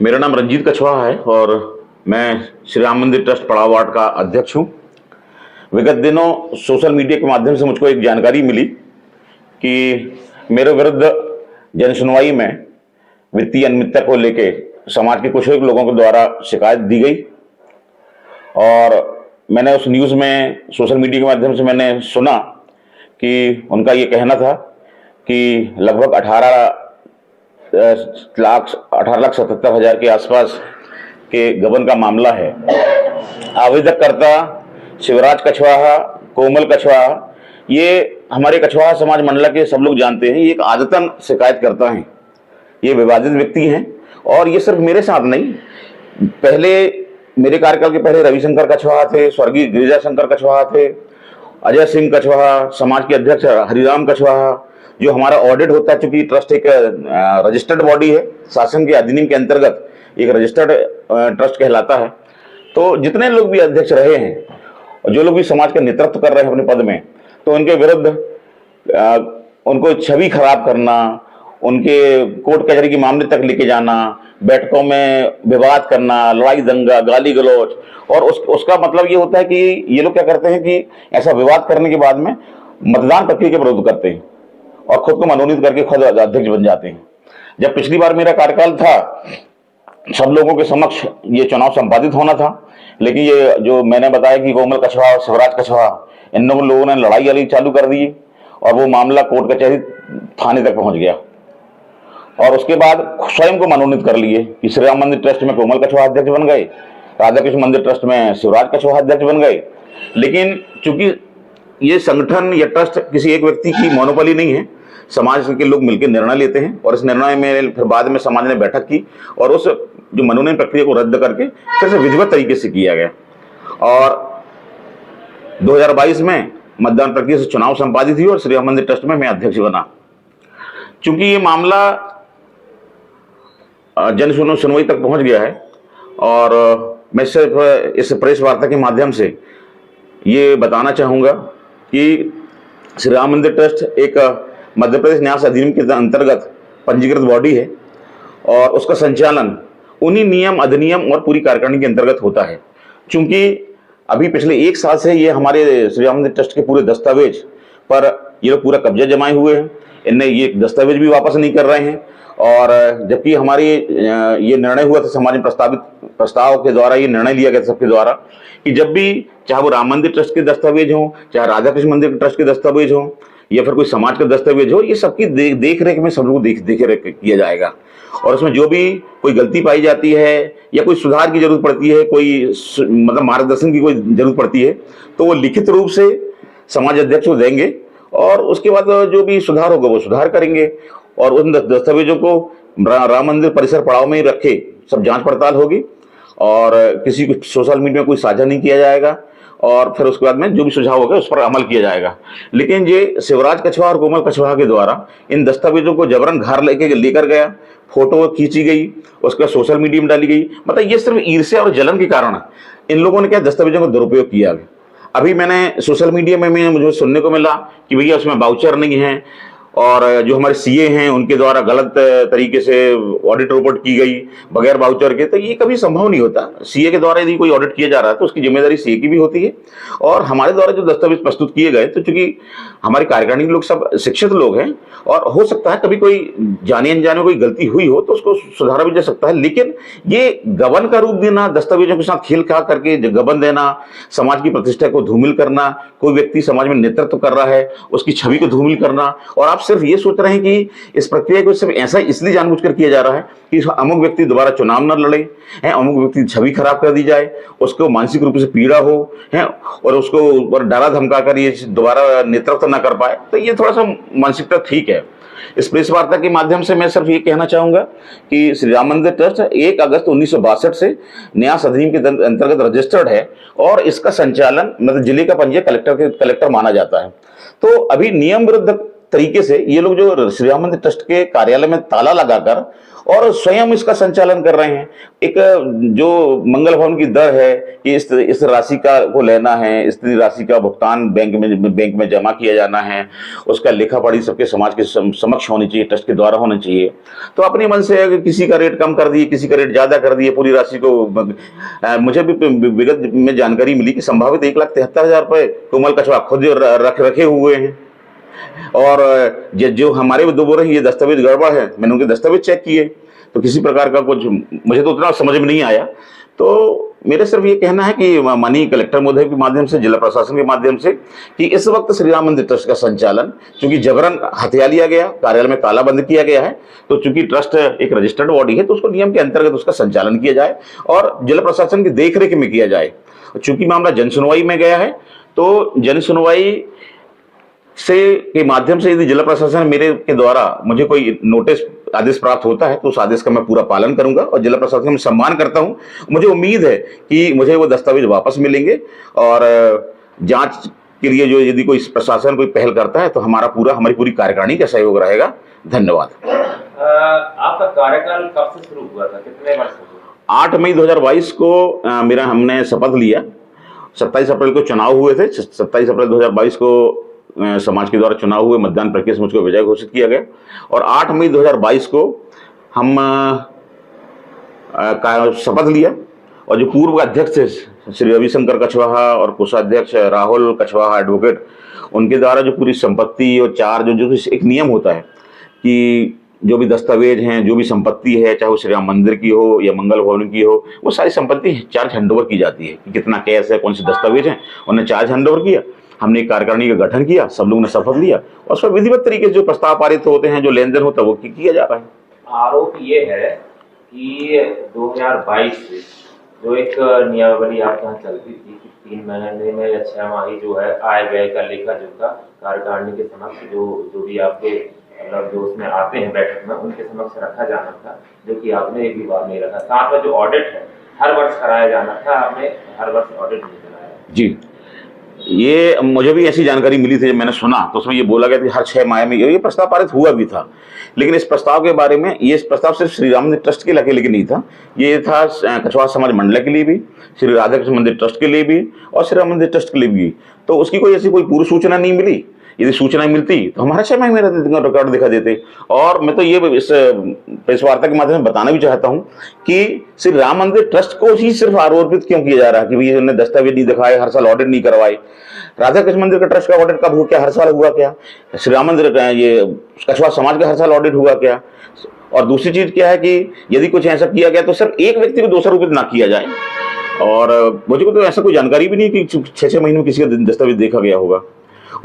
मेरा नाम रंजीत कछवाहा है और मैं श्री राम मंदिर ट्रस्ट पड़ाव वार्ड का अध्यक्ष हूँ। विगत दिनों सोशल मीडिया के माध्यम से मुझको एक जानकारी मिली कि मेरे विरुद्ध जनसुनवाई में वित्तीय अनियमितता को लेके समाज के कुछ एक लोगों के द्वारा शिकायत दी गई और मैंने उस न्यूज़ में सोशल मीडिया के माध्यम से मैंने सुना कि उनका ये कहना था कि लगभग 18,77,000 के आसपास के गबन का मामला है। आवेदककर्ता शिवराज कछवाहा, कोमल कछवाहा, ये हमारे कछवाहा समाज मंडला के सब लोग जानते हैं। ये एक आदतन शिकायत करता है, ये विवादित व्यक्ति हैं और ये सिर्फ मेरे साथ नहीं, पहले मेरे कार्यकाल के पहले रविशंकर कछवाहा थे, स्वर्गीय गिरिजा शंकर कछवाहा थे, अजय सिंह कछवाहा, समाज के अध्यक्ष हरिराम कछवाहा। जो हमारा ऑडिट होता है, चूंकि ट्रस्ट एक रजिस्टर्ड बॉडी है, शासन के अधिनियम के अंतर्गत एक रजिस्टर्ड ट्रस्ट कहलाता है, तो जितने लोग भी अध्यक्ष रहे हैं और जो लोग भी समाज का नेतृत्व कर रहे हैं अपने पद में, तो उनके विरुद्ध उनको छवि खराब करना, उनके कोर्ट कचहरी के मामले तक लेके जाना, बैठकों में विवाद करना, लड़ाई दंगा, गाली गलौज, और उसका मतलब ये होता है कि ये लोग क्या करते हैं कि ऐसा विवाद करने के बाद में मतदान प्रक्रिया के विरोध करते हैं और खुद को मनोनीत करके खुद अध्यक्ष बन जाते हैं। जब पिछली बार मेरा कार्यकाल था, सब लोगों के समक्ष ये चुनाव संपादित होना था, लेकिन ये जो मैंने बताया कि कोमल कछवाहा, शिवराज कछवाहा, इन लोगों ने लड़ाई वाली चालू कर दी और वो मामला कोर्ट कचहरी थाने तक पहुंच गया और उसके बाद स्वयं को मनोनीत कर लिए कि श्री राम मंदिर ट्रस्ट में कोमल कछवाहा अध्यक्ष बन गए, राधा कृष्ण मंदिर ट्रस्ट में शिवराज कछवाहा अध्यक्ष बन गए। लेकिन चूंकि ये संगठन या ट्रस्ट किसी एक व्यक्ति की मोनोपोली नहीं है, समाज के लोग मिलकर निर्णय लेते हैं और इस निर्णय में फिर बाद में समाज ने बैठक की और उस जो मनोनयन प्रक्रिया को रद्द करके फिर से विधिवत तरीके से किया गया और 2022 में मतदान प्रक्रिया से चुनाव संपादित हुई और श्री राम मंदिर ट्रस्ट में मैं अध्यक्ष बना। चूंकि ये मामला जन सुनवाई तक पहुंच गया है और मैं सिर्फ इस प्रेस वार्ता के माध्यम से ये बताना चाहूँगा कि श्री राम मंदिर ट्रस्ट एक मध्य प्रदेश न्यास अधिनियम के अंतर्गत पंजीकृत बॉडी है और उसका संचालन उन्हीं नियम, अधिनियम और पूरी कार्यकारिणी के अंतर्गत होता है। चूंकि अभी पिछले 1 साल से ये हमारे श्री राम मंदिर ट्रस्ट के पूरे दस्तावेज पर ये लोग पूरा कब्जा जमाए हुए हैं, इनने ये दस्तावेज भी वापस नहीं कर रहे हैं और जबकि हमारी ये निर्णय हुआ था, समाज में प्रस्ताव के द्वारा ये निर्णय लिया गया था सबके द्वारा कि जब भी चाहे वो राम मंदिर ट्रस्ट के दस्तावेज हों, चाहे राधा कृष्ण मंदिर ट्रस्ट के दस्तावेज हों या फिर कोई समाज का दस्तावेज हो, ये सबकी देख रेख में सब लोग देख रेख किया जाएगा और उसमें जो भी कोई गलती पाई जाती है या कोई सुधार की जरूरत पड़ती है, कोई मतलब मार्गदर्शन की कोई जरूरत पड़ती है, तो वो लिखित रूप से समाज अध्यक्ष को देंगे और उसके बाद जो भी सुधार होगा वो सुधार करेंगे और उन दस्तावेजों को राम मंदिर परिसर पड़ाव में ही रखे सब जांच पड़ताल होगी और किसी को सोशल मीडिया में कोई साझा नहीं किया जाएगा और फिर उसके बाद में जो भी सुझाव होगा उस पर अमल किया जाएगा। लेकिन ये शिवराज कछवाहा और कोमल कछवाहा के द्वारा इन दस्तावेजों को जबरन घर लेकर गया, फोटो खींची गई, उसके बाद सोशल मीडिया में डाली गई, मतलब ये सिर्फ ईर्ष्या और जलन के कारण इन लोगों ने क्या दस्तावेजों का दुरुपयोग किया। अभी मैंने सोशल मीडिया में मुझे सुनने को मिला कि भैया उसमें वाउचर नहीं है और जो हमारे सीए हैं उनके द्वारा गलत तरीके से ऑडिट रिपोर्ट की गई बगैर वाउचर के, तो ये कभी संभव नहीं होता। सीए के द्वारा यदि कोई ऑडिट किया जा रहा है तो उसकी जिम्मेदारी सीए की भी होती है और हमारे द्वारा जो दस्तावेज प्रस्तुत किए गए, तो चूंकि हमारे कार्यकारिणी के लोग सब शिक्षित लोग हैं और हो सकता है कभी कोई जाने अनजाने में कोई गलती हुई हो तो उसको सुधारा भी जा सकता है, लेकिन ये गबन का रूप देना, दस्तावेजों के साथ खेल खा करके गबन देना, समाज की प्रतिष्ठा को धूमिल करना, कोई व्यक्ति समाज में नेतृत्व कर रहा है उसकी छवि को धूमिल करना और आप सिर्फ ये सोच रहे हैं कि इस प्रक्रिया को सिर्फ ऐसा इसलिए जानबूझकर किया जा रहा है कि अमुक व्यक्ति दोबारा चुनाव न लड़े, है अमुक व्यक्ति छवि खराब कर दी जाए, उसको मानसिक रूप से पीड़ा हो, है और उसको डरा धमका कर ये दोबारा नेतृत्व न कर पाए, तो ये थोड़ा सा मानसिकता ठीक है। इस प्रेस वार्ता के माध्यम से मैं सिर्फ ये कहना चाहूंगा कि श्री राम मंदिर ट्रस्ट 1 अगस्त 1962 से न्यास अधिनियम के अंतर्गत रजिस्टर्ड है और इसका संचालन मतलब जिले का पंजीयक कलेक्टर माना जाता है। तो अभी नियम विरुद्ध तरीके से ये लोग जो श्री राम मंदिर ट्रस्ट के कार्यालय में ताला लगाकर और स्वयं इसका संचालन कर रहे हैं। एक जो मंगल भवन की दर है कि इस राशि का को लेना है, इस राशि का भुगतान बैंक में जमा किया जाना है, उसका लेखा पढ़ी सबके समाज के समक्ष होनी चाहिए, ट्रस्ट के द्वारा होना चाहिए। तो अपने मन से अगर किसी का रेट कम कर दिए, किसी का रेट ज्यादा कर दिए, पूरी राशि को मुझे भी विगत में जानकारी मिली कि संभावित 1,73,000 रुपए कोमल कछवा खुद रखे हुए हैं। और जो हमारे दो बोल रहे हैं ये दस्तावेज गड़बड़ है, मैंने उनके दस्तावेज चेक किए तो किसी प्रकार का कुछ मुझे तो उतना समझ में नहीं आया। तो मेरे सिर्फ ये कहना है कि माननीय कलेक्टर महोदय के माध्यम से, जिला प्रशासन के माध्यम से, कि इस वक्त श्री राम मंदिर ट्रस्ट का संचालन चूंकि जबरन हथिया लिया गया, कार्यालय में ताला बंद किया गया है, तो चूंकि ट्रस्ट एक रजिस्टर्ड बॉडी है तो उसको नियम के अंतर्गत उसका संचालन किया जाए और जिला प्रशासन की देखरेख में किया जाए। चूंकि मामला जन सुनवाई में गया है तो जन सुनवाई के माध्यम से यदि जिला प्रशासन मेरे के द्वारा मुझे कोई नोटिस आदेश प्राप्त होता है तो उस आदेश का मैं पूरा पालन करूंगा और जिला प्रशासन का मैं सम्मान करता हूं। मुझे उम्मीद है कि मुझे वो दस्तावेज वापस मिलेंगे और जांच के लिए जो यदि कोई प्रशासन कोई पहल करता है तो हमारी पूरी कार्यकारिणी का सहयोग रहेगा। धन्यवाद। आपका कार्यकाल कब से शुरू हुआ था, कितने वर्ष हुए? 8 मई 2022 को हमने शपथ लिया। 27 अप्रैल को चुनाव हुए थे। 27 अप्रैल 2022 को समाज के द्वारा चुनाव हुए, मतदान प्रक्रिया से मुझको विजय घोषित किया गया और 8 मई 2022 को हम शपथ लिया। और जो पूर्व अध्यक्ष थे श्री रविशंकर कछवाहा और कोषाध्यक्ष राहुल कछवाहा एडवोकेट, उनके द्वारा जो पूरी संपत्ति और चार्ज जो एक नियम होता है कि जो भी दस्तावेज हैं, जो भी संपत्ति है, चाहे वो श्री राम मंदिर की हो या मंगल भवन की हो, वो सारी संपत्ति चार्ज हैंडओवर की जाती है कि कितना कैश है, कौन से दस्तावेज हैं, उन्हें चार्ज हैंडओवर किया। हमने एक कार्यकारिणी का गठन किया, सब लोगों ने शपथ लिया और उस पर विधिवत तरीके से जो प्रस्ताव पारित होते हैं, जो लेन देन होता है वो किया जा रहा है। आरोप ये है कि 2022 से जो एक नियमावली आपके यहाँ चलती थी कि 3 महीने में या 6 माही जो है आय व्यय का लेखा जोखा कार्यकारिणी के समक्ष जो भी आपके मतलब जो उसमें आते हैं बैठक में उनके समक्ष रखा जाना था, जो कि आपने एक भी बार नहीं रखा। साथ में जो ऑडिट है हर वर्ष कराया जाना था, आपने हर वर्ष ऑडिट नहीं कराया। जी, ये मुझे भी ऐसी जानकारी मिली थी। जब मैंने सुना तो उसमें ये बोला गया कि हर 6 माह में ये प्रस्ताव पारित हुआ भी था। लेकिन इस प्रस्ताव के बारे में, ये प्रस्ताव सिर्फ श्री राम मंदिर ट्रस्ट के लिए नहीं था, ये था कछवाहा समाज मंडल के लिए भी, श्री राधा कृष्ण मंदिर ट्रस्ट के लिए भी और श्री राम मंदिर ट्रस्ट के लिए भी। तो उसकी कोई ऐसी कोई पूर्व सूचना नहीं मिली। यदि सूचना मिलती तो हमारा 6 महीने में रिकॉर्ड दिखा देते। और मैं तो ये इस प्रेस वार्ता के माध्यम से बताना भी चाहता हूं कि श्री राम मंदिर ट्रस्ट को ही सिर्फ आरोपित क्यों किया जा रहा है कि भाई उन्होंने दस्तावेज नहीं दिखाए, हर साल ऑडिट नहीं करवाए। राधा कृष्ण मंदिर का ट्रस्ट का ऑडिट कब हुआ, क्या हर साल हुआ क्या? श्री राम मंदिर का ये कछवाहा समाज का हर साल ऑडिट हुआ क्या? और दूसरी चीज क्या है कि यदि कुछ ऐसा किया गया तो सिर्फ एक व्यक्ति को दोषारोपित ना किया जाए। और मुझे को तो ऐसा कोई जानकारी भी नहीं कि 6-6 महीने में किसी का दस्तावेज देखा गया होगा।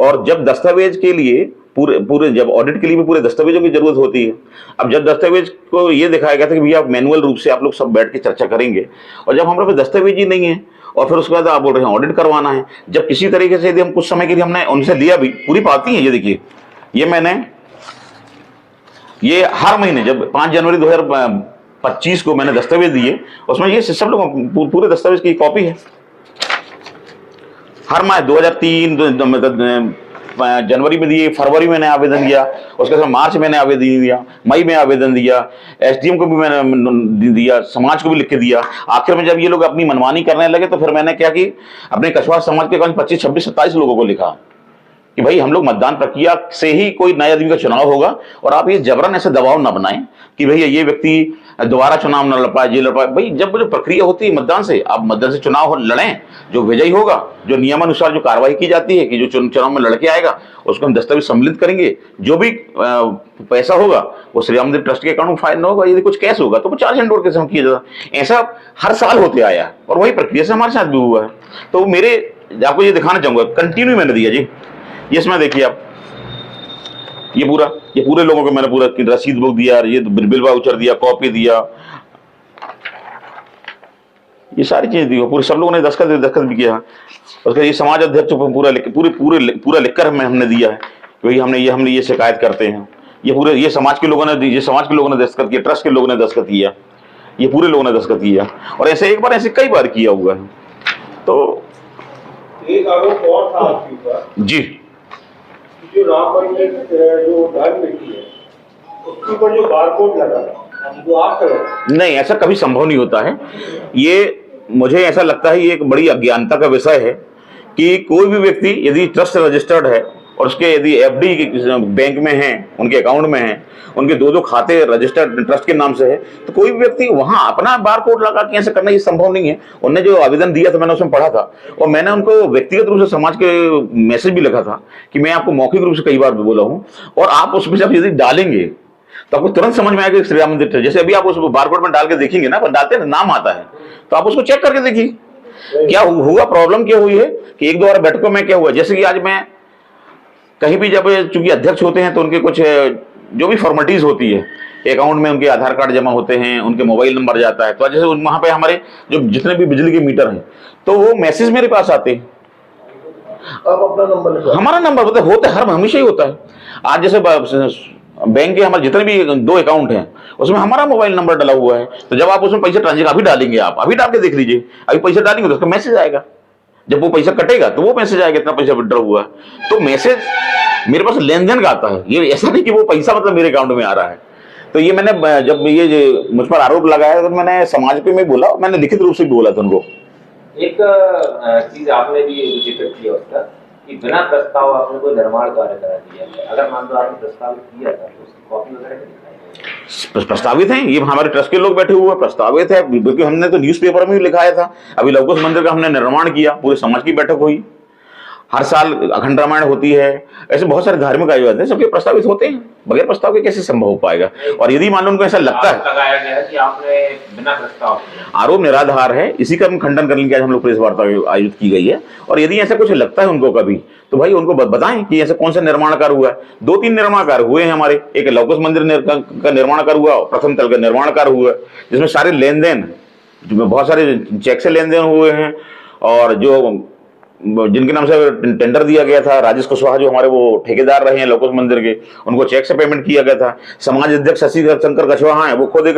और जब दस्तावेज के लिए पूरे जब ऑडिट के लिए भी पूरे दस्तावेजों की जरूरत होती है। अब जब दस्तावेज को ये दिखाया गया था कि भैया आप मैनुअल रूप से आप लोग सब बैठ के चर्चा करेंगे, और जब हमारे पास दस्तावेज ही नहीं है और फिर उसके बाद आप बोल रहे हैं ऑडिट करवाना है। जब किसी तरीके से यदि हम कुछ समय के लिए हमने उनसे लिया भी, पूरी पाती है ये देखिए, ये हर महीने जब 5 जनवरी 2025 को मैंने दस्तावेज दिए, उसमें ये सब लोग पूरे दस्तावेज की कॉपी है। हर माह 2003 जनवरी में दिए, फरवरी में मैंने आवेदन दिया, उसके बाद मार्च में मैंने आवेदन दिया, मई में आवेदन दिया, एसडीएम को भी मैंने दिया, समाज को भी लिख के दिया। आखिर में जब ये लोग अपनी मनमानी करने लगे तो फिर मैंने क्या कि अपने कछवाहा समाज के 25, 26, 27 लोगों को लिखा कि भाई हम लोग मतदान प्रक्रिया से ही कोई नए आदमी का चुनाव होगा और आप ये जबरन ऐसे दबाव ना बनाएं कि भैया ये व्यक्ति दोबारा चुनाव न लड़ पाए, ये लड़ पाए। भाई जब जो प्रक्रिया होती है मतदान से, आप मतदान से चुनाव लड़ें, जो विजयी होगा, जो नियमानुसार जो कार्रवाई की जाती है कि जो चुनाव में लड़के आएगा उसको हम दस्तावेज सम्मिलित करेंगे। जो भी पैसा होगा वो श्री राम मंदिर ट्रस्ट के अकाउंट में फाइल न होगा। यदि कुछ कैश होगा तो वो चार्ज हैंडओवर कैसे हम किया जाता। ऐसा हर साल होते आया और वही प्रक्रिया से हमारे साथ भी हुआ है। तो मेरे आपको ये दिखाना चाहूंगा, कंटिन्यू मैंने दिया जी। ये इसमें देखिए आप, ये पूरे लोगों को मैंने पूरा रसीद बुक दिया, ये बिल वाउचर दिया, कॉपी दिया, ये सारी चीजें दी। पूरे सब लोगों ने दस्तखत भी किया। उसका ये समाज अध्यक्ष पूरा लिखकर हमने दिया है कि भाई हमने ये शिकायत करते हैं। ये समाज के लोगों ने दस्तखत किया, ट्रस्ट के लोगों ने दस्तखत किया, ये पूरे लोगों ने दस्तखत किया। और ऐसे एक बार ऐसे कई बार किया हुआ है। तो एक आरोप और था आपके ऊपर जी, जो राम मंदिर जो दान बेटी है उसके ऊपर जो बारकोड लगा वो आप करो। नहीं, ऐसा कभी संभव नहीं होता है। ये मुझे ऐसा लगता है ये एक बड़ी अज्ञानता का विषय है कि कोई भी व्यक्ति यदि ट्रस्ट रजिस्टर्ड है और उसके यदि एफडी बैंक में है, उनके अकाउंट में है, उनके दो खाते रजिस्टर्ड ट्रस्ट के नाम से है, तो कोई भी व्यक्ति वहां अपना बार कोड लगा के ऐसे करना ये संभव नहीं है। उन्होंने जो आवेदन दिया था मैंने उसमें पढ़ा था और मैंने उनको व्यक्तिगत रूप से समाज के मैसेज भी लिखा था कि मैं आपको मौखिक रूप से कई बार भी बोला हूं और आप उसमें जब यदि डालेंगे तो आपको तुरंत समझ में आएगा श्री राम मंदिर। जैसे अभी आप उस बारकोड में डाल के देखेंगे ना, डालते हैं नाम आता है, तो आप उसको चेक करके देखिए क्या हुआ, प्रॉब्लम क्या हुई है कि एक दो बार बैठकों में क्या हुआ। जैसे कि आज मैं कहीं भी जब चूंकि अध्यक्ष होते हैं तो उनके कुछ जो भी फॉर्मेलिटीज होती है, अकाउंट में उनके आधार कार्ड जमा होते हैं, उनके मोबाइल नंबर जाता है, तो जैसे वहां पे हमारे जो जितने भी बिजली के मीटर हैं तो वो मैसेज मेरे पास आते हैं। आप अपना नंबर, हमारा नंबर मतलब होता है, हर हमेशा ही होता है। आज जैसे बैंक के हमारे जितने भी दो अकाउंट हैं उसमें हमारा मोबाइल नंबर डाला हुआ है, तो जब आप उसमें पैसे ट्रांजेक्शन अभी डालेंगे, आप अभी डाल के देख लीजिए, अभी पैसे डालेंगे तो उसका मैसेज आएगा, जब वो पैसा कटेगा तो वो मैसेज आएगा इतना पैसा विड्रॉ हुआ है। तो मैसेज मेरे पास लेन देन का आता है, ये ऐसा नहीं कि वो पैसा मतलब मेरे अकाउंट में आ रहा है। तो ये मैंने जब ये मुझ पर आरोप लगाया तो मैंने समाज पे में बोला, मैंने लिखित रूप से भी बोला था उनको। एक चीज आपने भी जिक्र किया उसका कि बिना प्रस्ताव आपने कोई निर्माण कार्य करा दिया है, अगर मान लो आपने प्रस्तावित किया था तो उसकी कॉपी वगैरह दिखाई? प्रस्तावित है, ये हमारे ट्रस्ट के लोग बैठे हुए हैं, प्रस्तावित है, क्योंकि हमने तो न्यूज़पेपर में भी लिखाया था। अभी लवकुश मंदिर का हमने निर्माण किया, पूरे समाज की बैठक हुई, हर साल अखंड रामायण होती है, ऐसे बहुत सारे धार्मिक आयोजन हैं, सबके प्रस्तावित होते हैं, बगैर प्रस्ताव के कैसे संभव हो पाएगा। और यदि मान लो उनको ऐसा लगता है लगाया गया है कि आपने बिना प्रस्ताव, आरोप निराधार है, इसी का हम खंडन करने के आज हम लोग प्रेस वार्ता आयोजित की गई है। और यदि ऐसा कुछ लगता है उनको कभी तो भाई उनको बताएं कि ऐसा कौन सा निर्माण कार्य हुआ है। 2-3 निर्माण कार्य हुए हैं हमारे, एक लवकुश मंदिर का निर्माण कार्य हुआ, प्रथम तल का निर्माण कार्य हुआ, जिसमें सारे लेन देन, बहुत सारे चेक से लेन देन हुए हैं, और जो जिनके नाम से टेंडर दिया गया था, राजेश कुशवाहा जो हमारे वो ठेकेदार रहे हैं लवकुश मंदिर के, उनको चेक से पेमेंट किया गया था। समाज अध्यक्ष शशि शंकर कुशवाहा है, वो खुद एक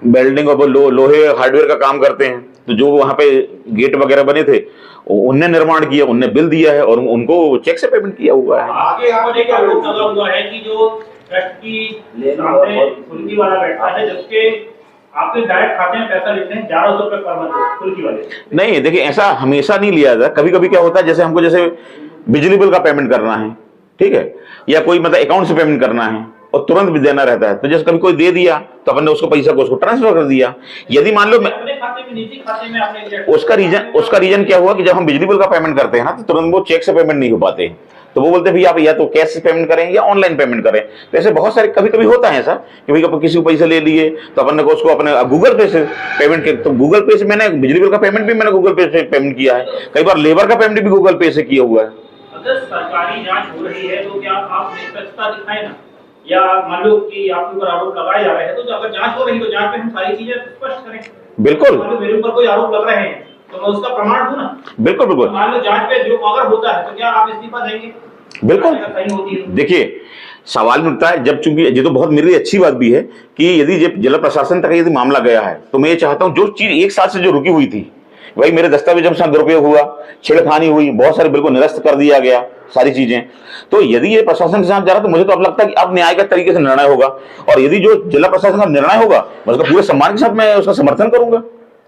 वेल्डिंग और लोहे हार्डवेयर का काम करते हैं, तो जो वहां पे गेट वगैरह बने थे उनने निर्माण किया, उनने बिल दिया है और उनको चेक से पेमेंट किया हुआ है। आगे आपने एक आरोप लगा हुआ है कि जो ट्रस्ट की सामने फुल्की वाला बैठा है, जबकि आपके डायरेक्ट खाते में पैसा लेते हैं 1100 रुपए पर मंथ फुल्की वाले। नहीं, देखिए ऐसा हमेशा नहीं लिया जाता, कभी कभी क्या होता है, जैसे हमको जैसे बिजली बिल का पेमेंट करना है, ठीक है, या कोई मतलब अकाउंट से पेमेंट करना है और तुरंत भी देना रहता है, तो जैसे कभी कोई दे दिया तो अपन ने उसको पैसा को उसको ट्रांसफर कर दिया। यदि मान लो अपने खाते में, निजी खाते में आपने, उसका रीजन क्या हुआ कि जब हम बिजली बिल का पेमेंट करते हैं ना तो तुरंत वो चेक से पेमेंट नहीं हो पाते, तो वो बोलते हैं भैया आप या तो कैश से पेमेंट करें या ऑनलाइन पेमेंट करें। तो ऐसे बहुत सारे कभी कभी होता है ऐसा कि भाई किसी को पैसे ले लिए तो अपन ने उसको अपने गूगल पे से पेमेंट किया, तो गूगल पे से मैंने बिजली बिल का पेमेंट भी मैंने गूगल पे से पेमेंट किया है, कई बार लेबर का पेमेंट भी गूगल पे से किया हुआ है। अगर सरकारी जांच हो रही है तो क्या आप निष्पक्षता दिखाएं ना, या मान लो कि आपके ऊपर आरोप लगाए जा रहे हैं तो अगर जांच हो रही है तो जांच में हम सारी चीजें स्पष्ट करें। बिल्कुल, मान लो मेरे ऊपर कोई आरोप लग रहे हैं तो मैं उसका प्रमाण दूं ना। बिल्कुल बिल्कुल, मान लो जांच पे जो अगर होता है तो क्या आप इस्तीफा देंगे? बिल्कुल। देखिए सवाल उठता है जब, चूंकि ये तो बहुत मेरी अच्छी बात भी है कि यदि जिला प्रशासन तक यदि मामला गया है तो मैं ये चाहता हूं जो चीज एक साल से जो रुकी हुई थी, भाई मेरे दस्तावेजों से दुरुपयोग हुआ, छेड़खानी हुई, बहुत सारे बिल्कुल निरस्त कर दिया गया सारी चीजें, तो यदि ये प्रशासन के साथ जा रहा तो मुझे तो अब लगता है कि अब न्याय के तरीके से निर्णय होगा, और यदि जो जिला प्रशासन का निर्णय होगा मैं उसका पूरे सम्मान के साथ मैं उसका समर्थन करूंगा,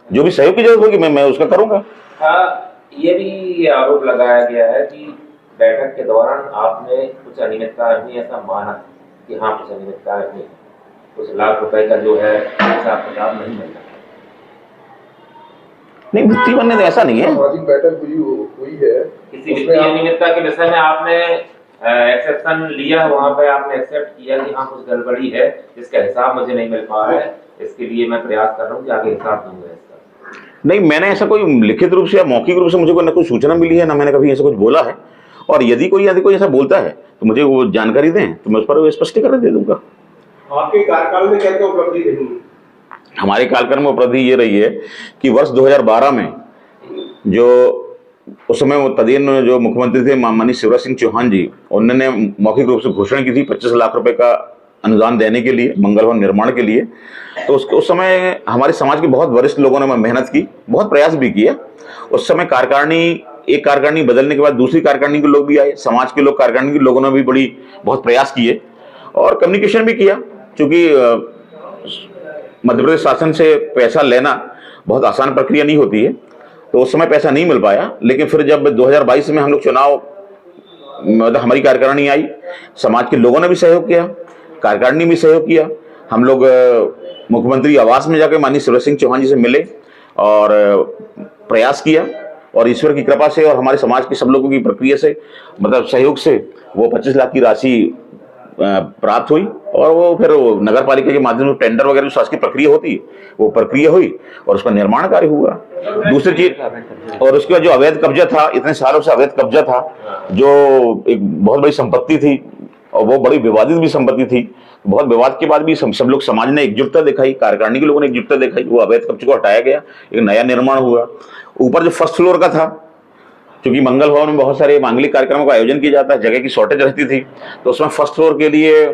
जो भी सहयोग की जरूरत होगी मैं उसका करूंगा। हाँ, ये भी आरोप लगाया गया है कि बैठक के दौरान आपने कुछ अनियमितता हुई, ऐसा माना कि हाँ कुछ अनियमितता हुई, कुछ लाख रुपए का जो है हिसाब किताब नहीं मिलता। नहीं, वित्तीय बनने तो ऐसा नहीं है, बैठक हुई है, किसी वित्तीय अनियमितता के विषय में आपने एक्सेप्शन लिया, वहां पे आपने एक्सेप्ट किया कि हाँ कुछ गड़बड़ी है, जिसका हिसाब मुझे नहीं मिल पा रहा है, इसके लिए मैं प्रयास कर रहा हूँ कि आगे हिसाब दूंगा इसका। नहीं, मैंने ऐसा कोई लिखित रूप से या मौखिक रूप से मुझे कोई ना कोई सूचना मिली है, ना मैंने कभी ऐसा कुछ बोला है, और यदि कोई ऐसा बोलता है तो मुझे वो जानकारी दें तो मैं उस पर स्पष्टीकरण दे दूंगा। आपके कार्यकाल में क्या उपलब्धि रही? हमारे कार्यकाल में उपलब्धि ये रही है कि वर्ष 2012 में जो उस समय वो तदीन जो मुख्यमंत्री थे माननीय शिवराज सिंह चौहान जी, उन्होंने मौखिक रूप से घोषणा की थी 25 लाख रुपए का अनुदान देने के लिए मंगल भवन निर्माण के लिए। तो उस समय हमारे समाज के बहुत वरिष्ठ लोगों ने मेहनत की, बहुत प्रयास भी किया। उस समय कार्यकारिणी एक कार्यकारिणी बदलने के बाद दूसरी कार्यकारिणी के लोग भी आए, समाज के लोग, कार्यकारिणी के लोगों ने भी बहुत प्रयास किए और कम्युनिकेशन भी किया। क्योंकि मध्य प्रदेश शासन से पैसा लेना बहुत आसान प्रक्रिया नहीं होती है, तो उस समय पैसा नहीं मिल पाया। लेकिन फिर जब 2022 में हम लोग चुनाव, मतलब हमारी कार्यकारिणी आई, समाज के लोगों ने भी सहयोग किया, कार्यकारिणी भी सहयोग किया। हम लोग मुख्यमंत्री आवास में जाकर माननीय शिवराज सिंह चौहान जी से मिले और प्रयास किया, और ईश्वर की कृपा से और हमारे समाज के सब लोगों की प्रक्रिया से, मतलब सहयोग से, वो 25 लाख की राशि प्राप्त हुई। और वो फिर नगर पालिका के माध्यम से टेंडर वगैरह जो शासकीय प्रक्रिया होती है, वो प्रक्रिया हुई और उसका निर्माण कार्य हुआ। दूसरी चीज, और उसके बाद जो अवैध कब्जा था, इतने सालों से अवैध कब्जा था, जो एक बहुत बड़ी संपत्ति थी और वो बड़ी विवादित भी संपत्ति थी। बहुत विवाद के बाद भी सब लोग, समाज ने एकजुटता दिखाई, कार्यकारिणी के लोगों ने एकजुटता दिखाई, वो अवैध कब्जे को हटाया गया, एक नया निर्माण हुआ। ऊपर जो फर्स्ट फ्लोर का था, क्योंकि मंगल भवन में बहुत सारे मांगलिक कार्यक्रमों का आयोजन किया जाता है, जगह की शॉर्टेज रहती थी, तो उसमें फर्स्ट फ्लोर के लिए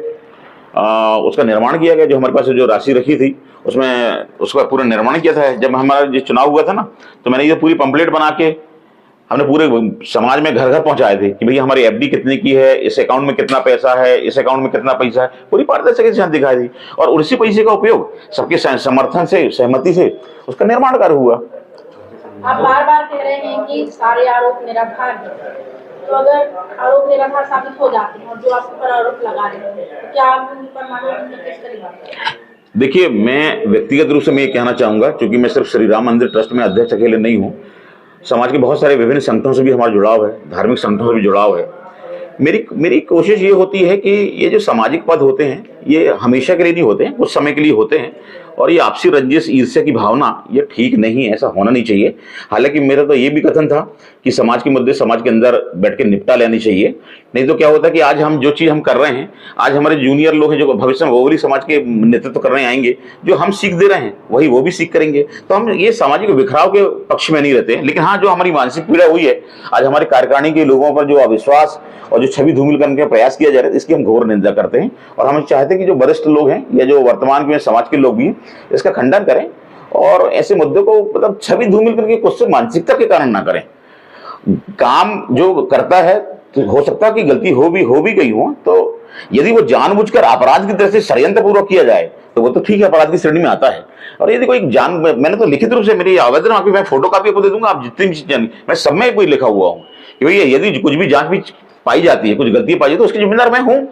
उसका निर्माण किया गया। जो हमारे पास जो राशि रखी थी उसमें उसका पूरा निर्माण किया था। जब हमारा जो चुनाव हुआ था ना, तो मैंने ये पूरी पंपलेट बना के हमने पूरे समाज में घर घर पहुंचाए थे कि भैया हमारी एफडी कितने की है, इस अकाउंट में कितना पैसा है, इस अकाउंट में कितना पैसा है, पूरी पारदर्शिता के साथ दिखाई दी। और उसी पैसे का उपयोग सबके समर्थन से, सहमति से उसका निर्माण कार्य हुआ। आप बार बार कह रहे हैं कि सारे आरोप निराधार हैं, तो अगर आरोप निराधार साबित हो जाते हैं और जो आपके ऊपर आरोप लगा रहे हैं, तो क्या आप उन पर मानव किस करेंगे? देखिए, मैं व्यक्तिगत रूप से मैं ये कहना चाहूंगा, क्योंकि मैं सिर्फ श्री राम मंदिर ट्रस्ट में अध्यक्ष अकेले नहीं हूँ, समाज के बहुत सारे विभिन्न संगठनों से भी हमारा जुड़ाव है, धार्मिक संगठनों से भी जुड़ाव है। मेरी कोशिश ये होती है कि ये जो सामाजिक पद होते हैं, ये हमेशा के लिए नहीं होते हैं, कुछ समय के लिए होते हैं, और ये आपसी रंजिश, ईर्ष्या की भावना, ये ठीक नहीं है, ऐसा होना नहीं चाहिए। हालांकि मेरा तो ये भी कथन था कि समाज के मुद्दे समाज के अंदर बैठ के निपटा लेनी चाहिए। नहीं तो क्या होता है कि आज हम जो चीज़ हम कर रहे हैं, आज हमारे जूनियर लोग हैं जो भविष्य में वो वाली समाज के नेतृत्व करने आएंगे, जो हम सीख दे रहे हैं वही वो भी सीख करेंगे। तो हम ये सामाजिक बिखराव के पक्ष में नहीं रहते हैं। लेकिन हाँ, जो हमारी मानसिक पीड़ा हुई है, आज हमारे कार्यकारिणी के लोगों पर जो अविश्वास और जो छवि धूमिल करने का प्रयास किया जा रहा है, इसकी हम घोर निंदा करते हैं। और हम चाहते हैं कि जो वरिष्ठ लोग हैं या जो वर्तमान में समाज के लोग भी हैं, इसका खंडन करें और ऐसे मुद्दों को मतलब छवि धूमिल करके कुछ मानसिकता के कारण ना करें। काम जो करता है, तो हो सकता है कि गलती हो भी गई हो, तो यदि वो जानबूझकर अपराध की तरह से षड्यंत्र पूर्वक किया जाए तो वो तो ठीक है, अपराध की श्रेणी में आता है। और यदि कोई मैंने तो लिखित रूप से मेरी आवेदन आपकी, मैं फोटो कॉपी आपको दे दूंगा, आप जितनी भी मैं सब में कोई लिखा हुआ हूँ कि भैया यदि कुछ भी जांच भी पाई जाती है, कुछ गलती पाई जाती है, तो उसकी जिम्मेदार मैं हूँ।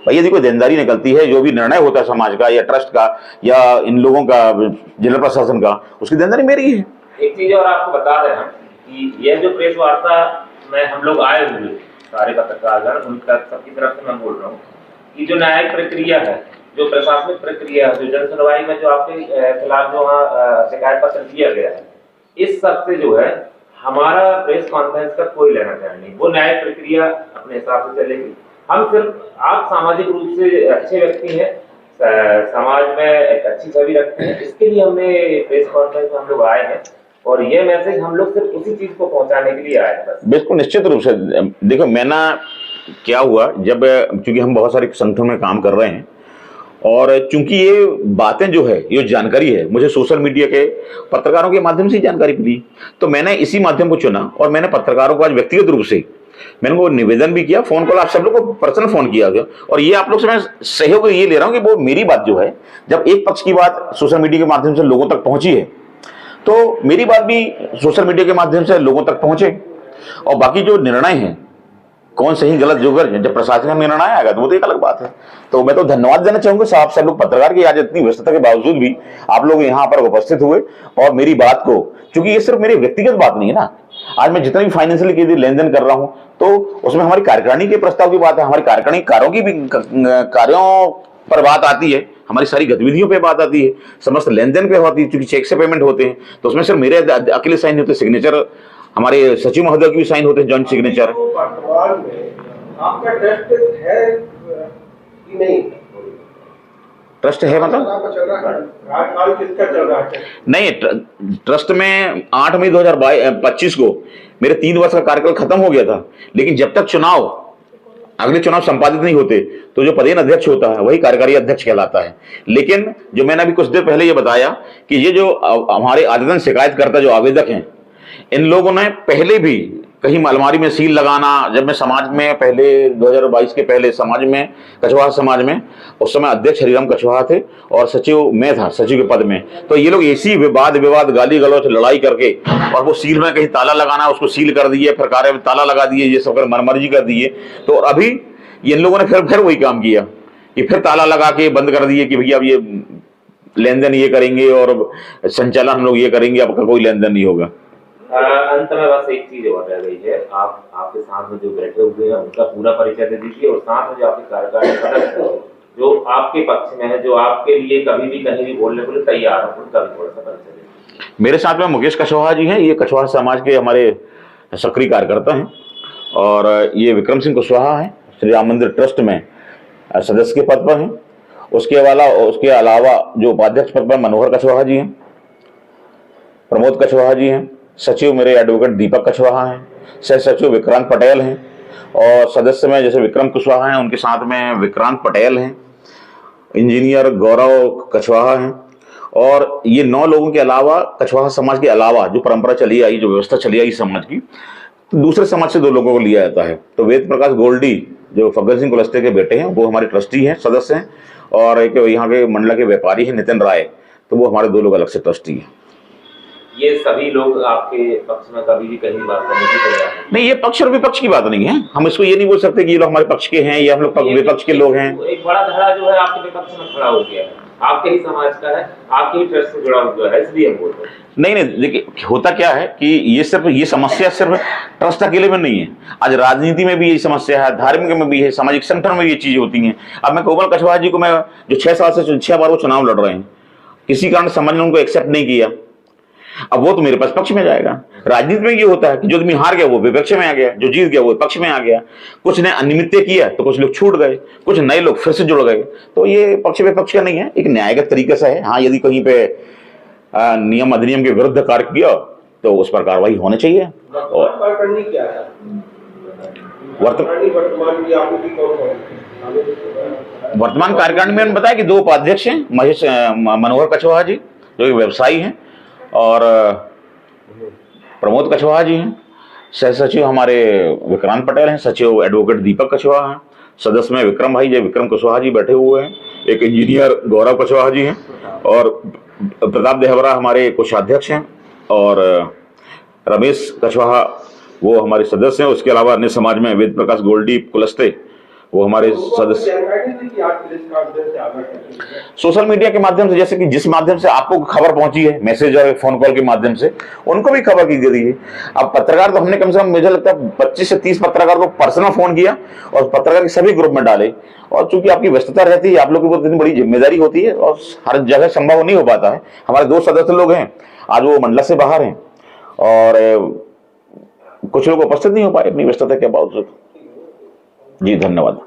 भाई यदि कोई देनदारी निकलती है, जो भी निर्णय होता है समाज का या ट्रस्ट का या इन लोगों का, जिला प्रशासन का, उसकी देनदारी मेरी है। एक चीज और आपको बता रहे हैं कि यह जो प्रेस वार्ता में हम लोग आए हुए सारे पत्रकार, उनका सबकी तरफ से मैं बोल रहा हूँ कि जो न्यायिक प्रक्रिया है, जो प्रशासनिक प्रक्रिया है, जो जन सुनवाई में जो आपके खिलाफ जो शिकायत पत्र दिया गया है, इस सब से जो है हमारा प्रेस कॉन्फ्रेंस का कोई लेना देना नहीं। वो न्यायिक प्रक्रिया अपने हिसाब से चलेगी। हम सिर्फ, आप सामाजिक रूप से अच्छे व्यक्ति हैं, समाज में एक अच्छी छवि रखते हैं, इसके लिए हमने प्रेस कॉन्फ्रेंस में हम लोग आए हैं और ये मैसेज हम लोग सिर्फ उसी चीज को पहुंचाने के लिए आए हैं बस। बिल्कुल निश्चित रूप से। देखो, मैं ना क्या हुआ, जब चूंकि हम बहुत सारे संगठनों में काम कर रहे हैं और चूंकि ये बातें जो है, ये जानकारी है, मुझे सोशल मीडिया के पत्रकारों के माध्यम से जानकारी मिली, तो मैंने इसी माध्यम को चुना और मैंने पत्रकारों को आज व्यक्तिगत रूप से मैंने वो निवेदन भी किया, फोन कॉल आप सब लोग को पर्सनल फोन किया गया। और ये आप लोग से मैं सहयोग ये ले रहा हूं कि वो मेरी बात जो है, जब एक पक्ष की बात सोशल मीडिया के माध्यम से लोगों तक पहुंची है, तो मेरी बात भी सोशल मीडिया के माध्यम से लोगों तक पहुंचे। और बाकी जो निर्णय है, कौन सही गलत जो कर, जब प्रशासन का निर्णय आएगा तो वो तो एक अलग बात है। तो मैं तो धन्यवाद देना चाहूंगा साहब सब लोग पत्रकार की, आज इतनी व्यस्तता के बावजूद भी आप लोग यहाँ पर उपस्थित हुए और मेरी बात को, क्योंकि ये सिर्फ मेरी व्यक्तिगत बात नहीं है ना, आज मैं जितना भी फाइनेंशियली लेन देन कर रहा हूं तो उसमें हमारी कार्यकारिणी के प्रस्ताव की बात है, हमारी कार्यकारिणी कार्यों की भी कार्यों पर बात आती है, हमारी सारी गतिविधियों पे बात आती है, समस्त लेन देन पे होती है, क्योंकि चेक से पेमेंट होते हैं, तो उसमें सिर्फ मेरे अकेले साइन होते, सिग्नेचर हमारे सचिव महोदय की भी साइन होते हैं, जॉइंट सिग्नेचर। वर्तमान में आपका ट्रस्ट है कि नहीं? ट्रस्ट है मतलब कार्यकाल किसका चल रहा है? नहीं, ट्रस्ट में 8 मई 2025 को मेरे 3 वर्ष का कार्यकाल खत्म हो गया था, लेकिन जब तक अगले चुनाव संपादित नहीं होते तो जो पदेन अध्यक्ष होता है वही कार्यकारी अध्यक्ष कहलाता है। लेकिन जो मैंने अभी कुछ देर पहले ये बताया कि ये जो हमारे आवेदन शिकायतकर्ता जो आवेदक हैं, इन लोगों ने पहले भी कहीं अलमारी में सील लगाना। जब मैं समाज में पहले 2022 के पहले समाज में कछवाहा समाज में उस समय अध्यक्ष हरिराम कछवाहा थे और सचिव मैं था, सचिव के पद में। तो ये लोग ऐसी विवाद गाली गलौज लड़ाई करके और वो सील में कहीं ताला लगाना उसको सील कर दिए, फिर कार्य में ताला लगा दिए, ये सब कर मनमर्जी कर दिए। तो अभी इन लोगों ने फिर वही काम किया कि फिर ताला लगा के बंद कर दिए कि भैया अब ये लेन देन ये करेंगे और संचालन हम लोग ये करेंगे, अब कोई लेन देन नहीं होगा। अंत में बस एक चीज और रह गई है, आपके साथ में जो बैठे हुए हैं उनका पूरा परिचय दे दीजिए और साथ में जो आपके कार्यकारिणी सदस्य हैं जो आपके पक्ष में है, जो आपके लिए कभी भी कहीं भी बोलने के लिए तैयार है, उनका भी थोड़ा सा परिचय दीजिए। मेरे साथ में मुकेश कछवाहा जी हैं, ये कछवाहा समाज के हमारे सक्रिय कार्यकर्ता हैं और ये विक्रम सिंह कुशवाहा हैं, श्री राम मंदिर ट्रस्ट में सदस्य के पद पर हैं। उसके अलावा जो उपाध्यक्ष पद पर मनोहर कछवाहा जी हैं, प्रमोद कछवाहा जी हैं, सचिव मेरे एडवोकेट दीपक कछवाहा हैं, सह सचिव विक्रांत पटेल हैं और सदस्य में जैसे विक्रम कुशवाहा हैं उनके साथ में विक्रांत पटेल हैं, इंजीनियर गौरव कछवाहा हैं और ये 9 लोगों के अलावा कछवाहा समाज के अलावा जो परंपरा चली आई, जो व्यवस्था चली आई समाज की, तो दूसरे समाज से 2 लोगों को लिया जाता है। तो वेद प्रकाश गोल्डी जो फग्गन सिंह कुलस्ते के बेटे हैं वो हमारे ट्रस्टी हैं, सदस्य हैं और एक यहाँ के मंडला के व्यापारी हैं नितिन राय, तो वो हमारे 2 लोग अलग से ट्रस्टी हैं। ये सभी लोग आपके पक्ष में कभी भी कहीं बात करने की तैयार हैं? नहीं, ये पक्ष और विपक्ष की बात नहीं है। हम इसको ये नहीं बोल सकते कि ये लोग हमारे पक्ष के हैं या हम लोग विपक्ष के लोग हैं। एक बड़ा धड़ा जो है आपके विपक्ष में खड़ा हो गया है, आपके ही समाज का है, आपके ही ट्रस्ट से जुड़ा हुआ है, इसलिए हम बोल रहे हैं। नहीं, देखिए होता क्या है कि ये समस्या सिर्फ ट्रस्ट अकेले में नहीं है। आज राजनीति में भी ये समस्या है, धार्मिक में भी है, सामाजिक संगठन में ये चीजें होती हैं। अब मैं कोमल कछवाहा जी को, मैं जो 6 साल से 6 बार वो चुनाव लड़ रहे हैं, किसी कारण समाज ने उनको एक्सेप्ट नहीं किया, अब वो तो मेरे पास पक्ष में जाएगा। राजनीति में ये होता है कि जो आदमी हार गया वो विपक्ष में आ गया, जो जीत गया वो पक्ष में आ गया। कुछ ने अनियमितता किया तो कुछ लोग छूट गए, कुछ नए लोग फिर से जुड़ गए। तो ये पक्ष विपक्ष का नहीं है, एक न्यायगत तरीके से है। हाँ, यदि कहीं पे नियम अधिनियम के विरुद्ध कार्य किया तो उस पर कार्रवाई होनी चाहिए। और वर्तमान कार्यकारिणी में मैंने बताया कि 2 उपाध्यक्ष हैं, महेश मनोहर कछवाहा जी जो एक व्यवसायी हैं और प्रमोद कछवाहा जी हैं, सह सचिव हमारे विक्रांत पटेल हैं, सचिव एडवोकेट दीपक कछवाहा हैं, सदस्य में विक्रम भाई जय विक्रम कुशवाहा जी बैठे हुए हैं, एक इंजीनियर गौरव कछवाहा जी हैं और प्रताप देहवरा हमारे कोषाध्यक्ष हैं और रमेश कछवाहा वो हमारे सदस्य हैं। उसके अलावा अन्य समाज में वेद प्रकाश गोल्डी कुलस्ते वो हमारे सदस्य। सोशल मीडिया के माध्यम से, जैसे कि जिस माध्यम से आपको खबर पहुंची है, मैसेज और फोन कॉल के माध्यम से, उनको भी खबर की गई है। अब पत्रकार तो हमने कम से कम, मुझे लगता है 25 से 30 पत्रकार को पर्सनल फोन किया और पत्रकार के सभी ग्रुप में डाले। और चूंकि आपकी व्यस्तता रहती है, आप लोगों को इतनी बड़ी जिम्मेदारी होती है और हर जगह संभव नहीं हो पाता है। हमारे 2 सदस्य लोग हैं, आज वो मंडला से बाहर हैं और कुछ लोग उपस्थित नहीं हो पाए अपनी व्यस्तता के बावजूद। जी धन्यवाद।